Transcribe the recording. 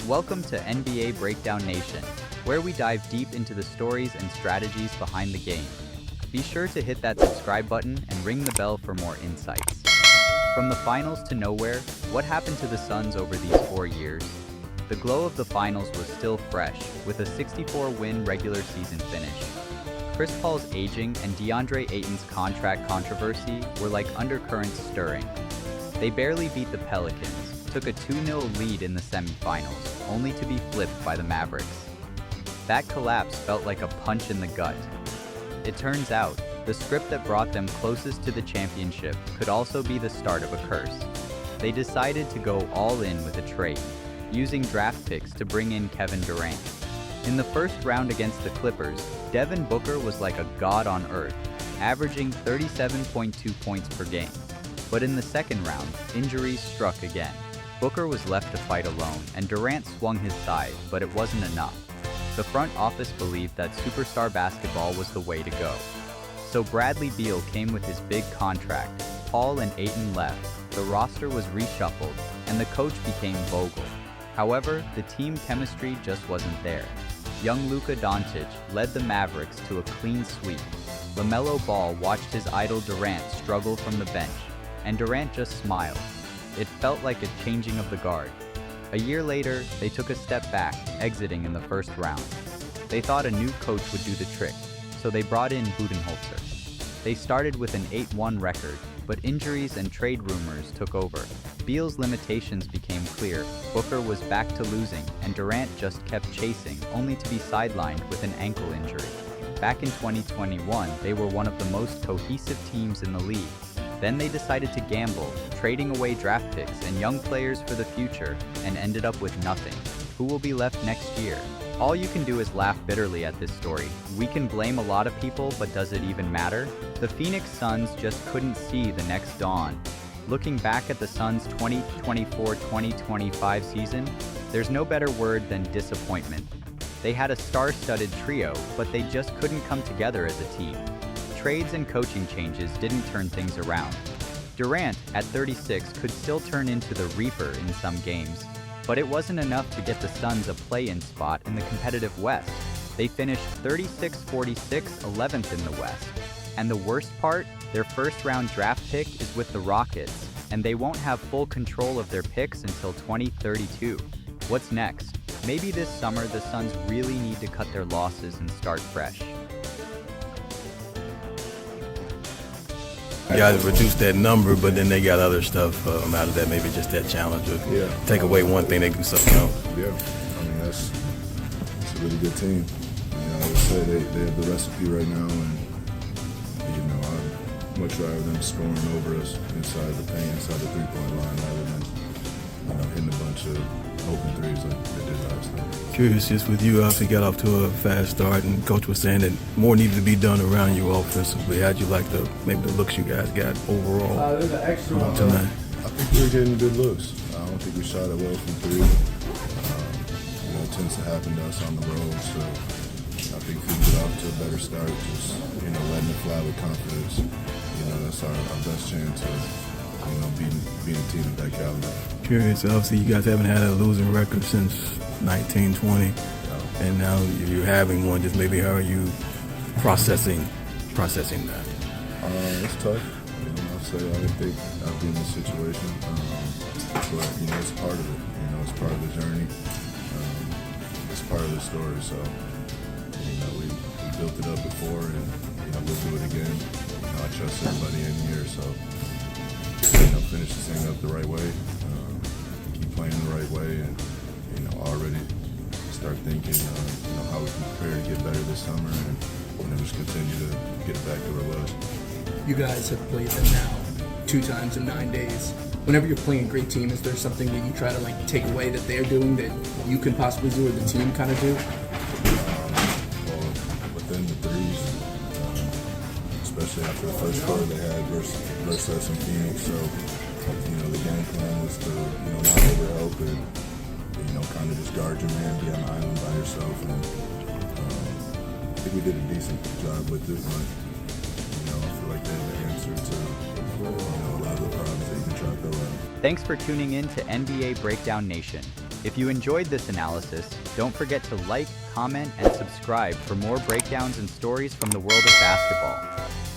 Welcome to NBA Breakdown Nation, where we dive deep into the stories and strategies behind the game. Be sure to hit that subscribe button and ring the bell for more insights. From the finals to nowhere, what happened to the Suns over these 4 years? The glow of the finals was still fresh, with a 64-win regular season finish. Chris Paul's aging and DeAndre Ayton's contract controversy were like undercurrents stirring. They barely beat the Pelicans, took a 2-0 lead in the semifinals, only to be flipped by the Mavericks. That collapse felt like a punch in the gut. It turns out, the script that brought them closest to the championship could also be the start of a curse. They decided to go all in with a trade, using draft picks to bring in Kevin Durant. In the first round against the Clippers, Devin Booker was like a god on earth, averaging 37.2 points per game. But in the second round, injuries struck again. Booker was left to fight alone, and Durant swung his side, but it wasn't enough. The front office believed that superstar basketball was the way to go. So Bradley Beal came with his big contract, Paul and Ayton left, the roster was reshuffled, and the coach became Vogel. However, the team chemistry just wasn't there. Young Luka Doncic led the Mavericks to a clean sweep. LaMelo Ball watched his idol Durant struggle from the bench, and Durant just smiled. It felt like a changing of the guard. A year later, they took a step back, exiting in the first round. They thought a new coach would do the trick, so they brought in Budenholzer. They started with an 8-1 record, but injuries and trade rumors took over. Beal's limitations became clear, Booker was back to losing, and Durant just kept chasing, only to be sidelined with an ankle injury. Back in 2021, they were one of the most cohesive teams in the league. Then they decided to gamble, trading away draft picks and young players for the future, and ended up with nothing. Who will be left next year? All you can do is laugh bitterly at this story. We can blame a lot of people, but does it even matter? The Phoenix Suns just couldn't see the next dawn. Looking back at the Suns' 2024-2025 season, there's no better word than disappointment. They had a star-studded trio, but they just couldn't come together as a team. Trades and coaching changes didn't turn things around. Durant, at 36, could still turn into the Reaper in some games, but it wasn't enough to get the Suns a play-in spot in the competitive West. They finished 36-46, 11th in the West. And the worst part, their first-round draft pick is with the Rockets, and they won't have full control of their picks until 2032. What's next? Maybe this summer the Suns really need to cut their losses and start fresh. You got to reduce that number, but then they got other stuff out of that. Maybe just that challenge of take away one thing, they do something else. Yeah, I mean it's a really good team. I would say they have the recipe right now, and I'd much rather them scoring over us inside the paint, inside the three-point line, rather than hitting a bunch of open threes like they did last night. Curious, just with you, obviously got off to a fast start, and Coach was saying that more needed to be done around you offensively. How'd you like maybe the looks you guys got overall tonight? I think we were getting good looks. I don't think we shot it well from three. It tends to happen to us on the road, so I think if we get off to a better start, just letting it fly with confidence, that's our best chance of being a team of that caliber. Curious, obviously you guys haven't had a losing record since 1920, and now you're having one. Just maybe how are you processing that? It's tough. I'll say I didn't think I'd be in this situation, but it's part of it. It's part of the journey. It's part of the story. So we built it up before, and we'll do it again. I trust everybody in here, so finish this thing up the right way, keep playing the right way, and already start thinking how we can prepare to get better this summer, and just continue to get it back to where it was. You guys have played them now 2 times in 9 days. Whenever you're playing a great team, is there something that you try to take away that they're doing that you can possibly do or the team kind of do? Well, within the threes, especially after the first quarter they had versus us in Phoenix, so the game plan was to not overhelp and kind of just guard your man, be on the island by yourself, and I think we did a decent job with it, but I feel like they have the answer to a lot of the problems that you can try to throw out. Thanks for tuning in to NBA Breakdown Nation. If you enjoyed this analysis, don't forget to like, comment, and subscribe for more breakdowns and stories from the world of basketball.